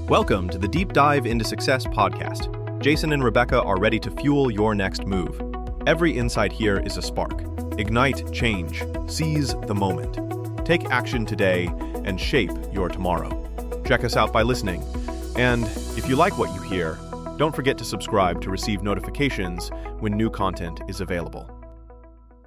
Welcome to the Deep Dive into Success podcast. Jason and Rebecca are ready to fuel your next move. Every insight here is a spark. Ignite change. Seize the moment. Take action today and shape your tomorrow. Check us out by listening. And if you like what you hear, don't forget to subscribe to receive notifications when new content is available.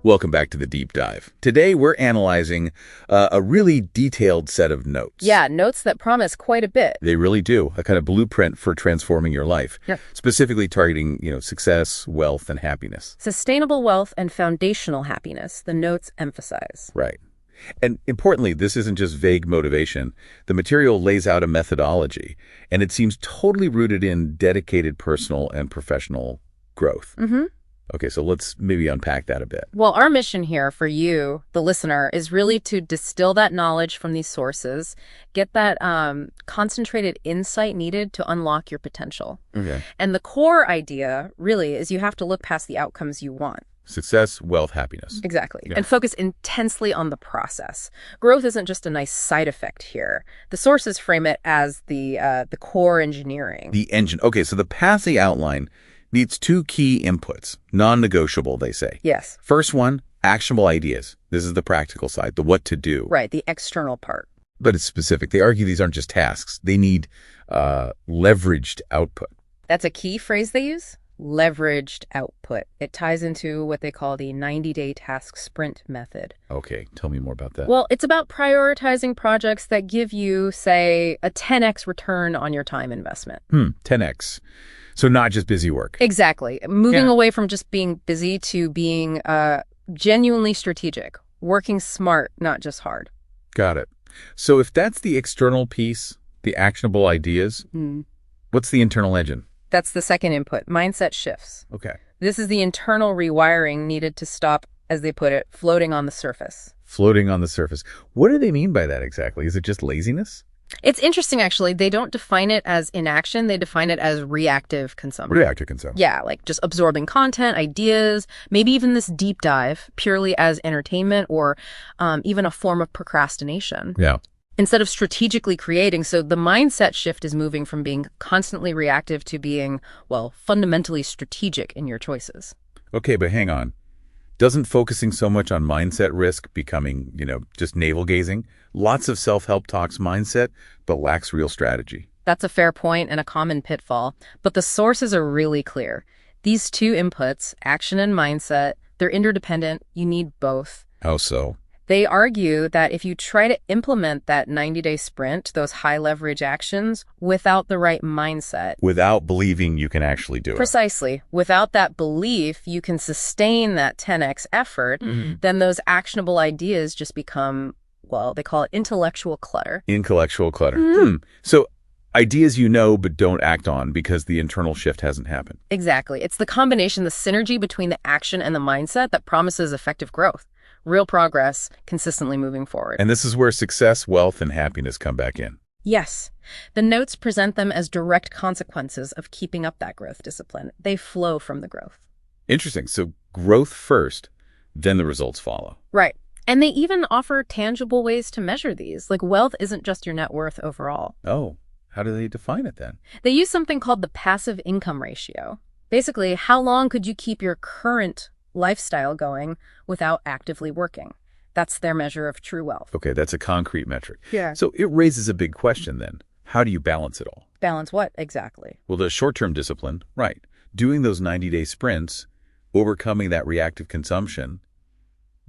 Welcome back to the Deep Dive. Today we're analyzing a really detailed set of notes. Yeah, notes that promise quite a bit. They really do. A kind of blueprint for transforming your life. Yeah. Specifically targeting, success, wealth, and happiness. Sustainable wealth and foundational happiness, the notes emphasize. Right. And importantly, this isn't just vague motivation. The material lays out a methodology, and it seems totally rooted in dedicated personal and professional growth. Mm-hmm. Okay, so let's maybe unpack that a bit. Well, our mission here for you, the listener, is really to distill that knowledge from these sources, get that concentrated insight needed to unlock your potential. Okay. And the core idea, really, is you have to look past the outcomes you want. Success, wealth, happiness. Exactly. Yeah. And focus intensely on the process. Growth isn't just a nice side effect here. The sources frame it as the core engineering. The engine. Okay, so the path they outline needs two key inputs, non-negotiable, they say. Yes. First one, actionable ideas. This is the practical side, the what to do. Right, the external part. But it's specific. They argue these aren't just tasks. They need leveraged output. That's a key phrase they use, leveraged output. It ties into what they call the 90-day task sprint method. Okay, tell me more about that. Well, it's about prioritizing projects that give you, say, a 10x return on your time investment. 10x. So not just busy work. Exactly. Moving away from just being busy to being genuinely strategic, working smart, not just hard. Got it. So if that's the external piece, the actionable ideas, what's the internal engine? That's the second input, mindset shifts. Okay. This is the internal rewiring needed to stop, as they put it, floating on the surface. Floating on the surface. What do they mean by that exactly? Is it just laziness? It's interesting, actually. They don't define it as inaction. They define it as reactive consumption. Reactive consumption. Yeah, like just absorbing content, ideas, maybe even this deep dive purely as entertainment or even a form of procrastination. Yeah. Instead of strategically creating. So the mindset shift is moving from being constantly reactive to being, well, fundamentally strategic in your choices. Okay, but hang on. Doesn't focusing so much on mindset risk becoming, just navel-gazing? Lots of self-help talks mindset, but lacks real strategy. That's a fair point and a common pitfall. But the sources are really clear. These two inputs, action and mindset, they're interdependent. You need both. How so? They argue that if you try to implement that 90-day sprint, those high-leverage actions, without the right mindset. Without believing you can actually do it. Precisely. Without that belief, you can sustain that 10x effort, then those actionable ideas just become, well, they call it intellectual clutter. Intellectual clutter. So ideas but don't act on because the internal shift hasn't happened. Exactly. It's the combination, the synergy between the action and the mindset that promises effective growth. Real progress, consistently moving forward. And this is where success, wealth, and happiness come back in. Yes. The notes present them as direct consequences of keeping up that growth discipline. They flow from the growth. Interesting. So growth first, then the results follow. Right. And they even offer tangible ways to measure these. Like wealth isn't just your net worth overall. Oh, how do they define it then? They use something called the passive income ratio. Basically, how long could you keep your current lifestyle going without actively working? That's their measure of true wealth. Okay, that's a concrete metric. Yeah. So it raises a big question then. How do you balance it all? Balance what exactly? Well, the short-term discipline, right. Doing those 90-day sprints, overcoming that reactive consumption,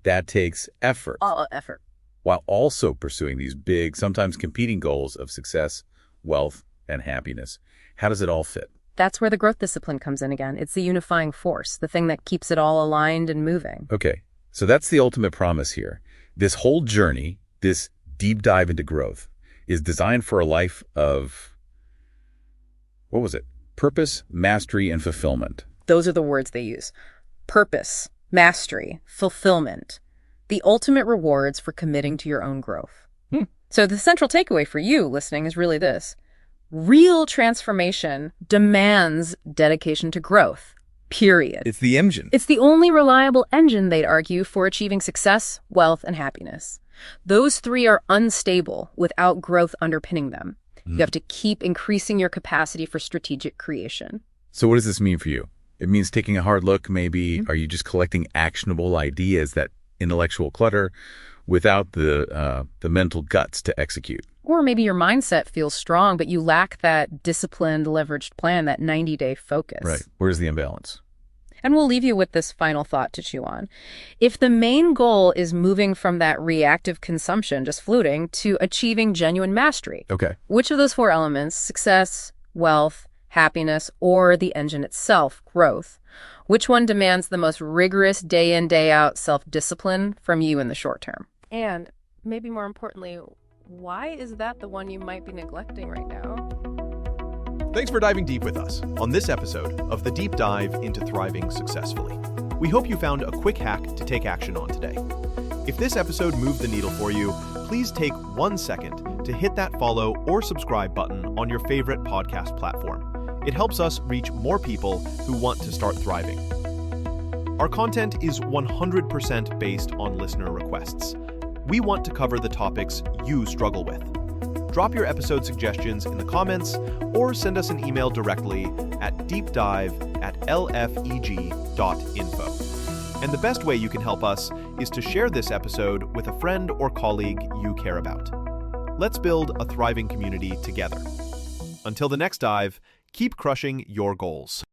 that takes effort. All effort. While also pursuing these big, sometimes competing goals of success, wealth, and happiness. How does it all fit? That's where the growth discipline comes in again. It's the unifying force, the thing that keeps it all aligned and moving. Okay, so that's the ultimate promise here. This whole journey, this deep dive into growth, is designed for a life of, purpose, mastery, and fulfillment. Those are the words they use. Purpose, mastery, fulfillment. The ultimate rewards for committing to your own growth. So the central takeaway for you listening is really this. Real transformation demands dedication to growth, period. It's the engine. It's the only reliable engine, they'd argue, for achieving success, wealth, and happiness. Those three are unstable without growth underpinning them. You have to keep increasing your capacity for strategic creation. So what does this mean for you? It means taking a hard look, maybe. Are you just collecting actionable ideas, that intellectual clutter, without the mental guts to execute? Or maybe your mindset feels strong, but you lack that disciplined, leveraged plan, that 90-day focus. Right. Where's the imbalance? And we'll leave you with this final thought to chew on. If the main goal is moving from that reactive consumption, just fluting, to achieving genuine mastery, Okay. which of those 4 elements, success, wealth, happiness, or the engine itself, growth, which one demands the most rigorous day in, day out self-discipline from you in the short term? And maybe more importantly, why is that the one you might be neglecting right now? Thanks for diving deep with us on this episode of the Deep Dive into Thriving Successfully. We hope you found a quick hack to take action on today. If this episode moved the needle for you, please take 1 second to hit that follow or subscribe button on your favorite podcast platform. It helps us reach more people who want to start thriving. Our content is 100% based on listener requests. We want to cover the topics you struggle with. Drop your episode suggestions in the comments or send us an email directly at deepdive@lfeg.info. And the best way you can help us is to share this episode with a friend or colleague you care about. Let's build a thriving community together. Until the next dive, keep crushing your goals.